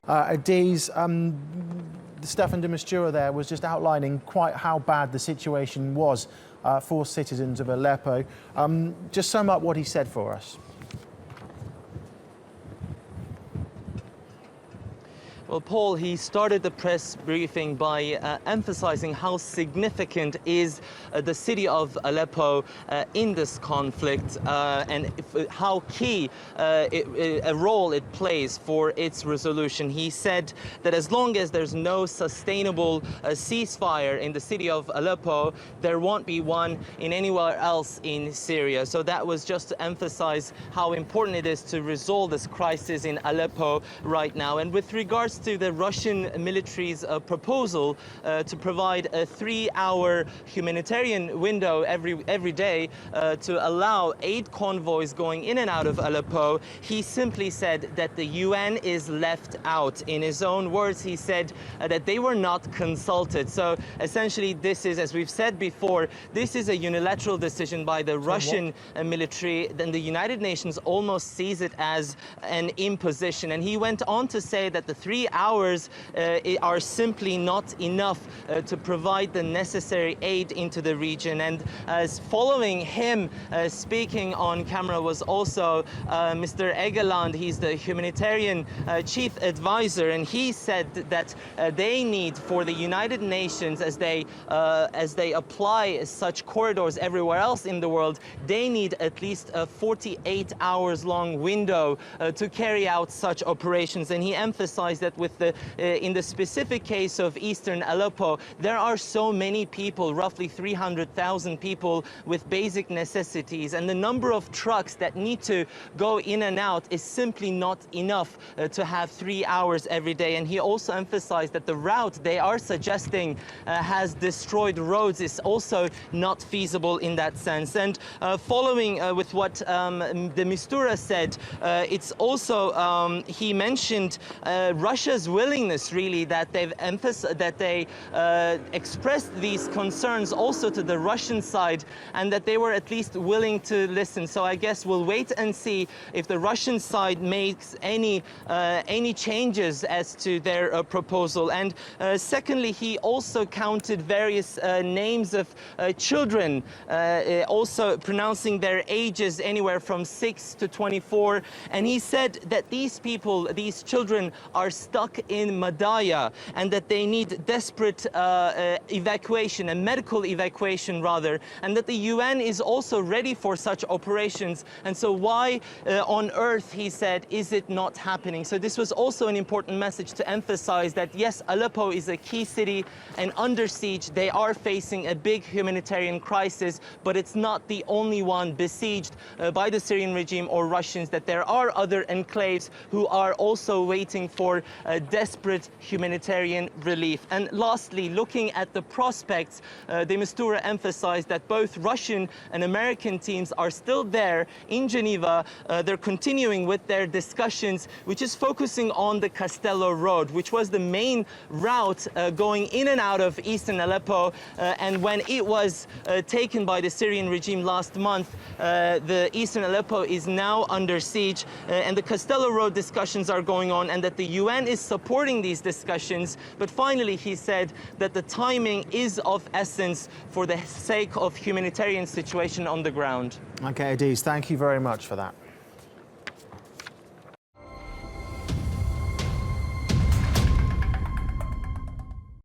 Ediz, Stefan de Mistura there was just outlining quite how bad the situation was for citizens of Aleppo. Just sum up what he said for us. Well, Paul, he started the press briefing by emphasizing how significant is the city of Aleppo in this conflict and how key a role it plays for its resolution. He said that as long as there's no sustainable ceasefire in the city of Aleppo, there won't be one in anywhere else in Syria. So that was just to emphasize how important it is to resolve this crisis in Aleppo right now. And with regards to the Russian military's proposal to provide a 3-hour humanitarian window every day to allow aid convoys going in and out of Aleppo, he simply said that the UN is left out. In his own words, he said that they were not consulted. So essentially this is, as we've said before, this is a unilateral decision by the Russian military. Then the United Nations almost sees it as an imposition. And he went on to say that the 3 hours are simply not enough to provide the necessary aid into the region. And as following him speaking on camera was also Mr. Egeland. He's the humanitarian chief advisor, and he said that they need, for the United Nations, as they apply such corridors everywhere else in the world, they need at least a 48 hours long window to carry out such operations. And he emphasized that with in the specific case of eastern Aleppo, there are so many people, roughly 300,000 people with basic necessities, and the number of trucks that need to go in and out is simply not enough to have 3 hours every day. And he also emphasized that the route they are suggesting has destroyed roads is also not feasible in that sense. And following with what de Mistura said, it's also he mentioned Russia's willingness, really, that they've emphasized, that they expressed these concerns also to the Russian side, and that they were at least willing to listen. So I guess we'll wait and see if the Russian side makes any changes as to their proposal. And secondly, he also counted various names of children, also pronouncing their ages anywhere from 6 to 24. And he said that these people, these children, are stuck in Madaya, and that they need desperate evacuation, and medical evacuation rather, and that the UN is also ready for such operations. And so why on earth, he said, is it not happening? So this was also an important message to emphasize that yes, Aleppo is a key city, and under siege they are facing a big humanitarian crisis, but it's not the only one besieged by the Syrian regime or Russians, that there are other enclaves who are also waiting for desperate humanitarian relief. And lastly, looking at the prospects, de Mistura emphasized that both Russian and American teams are still there in Geneva. They're continuing with their discussions, which is focusing on the Castello Road, which was the main route going in and out of eastern Aleppo. And when it was taken by the Syrian regime last month, the eastern Aleppo is now under siege, and the Castello Road discussions are going on, and that the UN is supporting these discussions. But finally, he said that the timing is of essence for the sake of humanitarian situation on the ground. Okay, Ediz, thank you very much for that.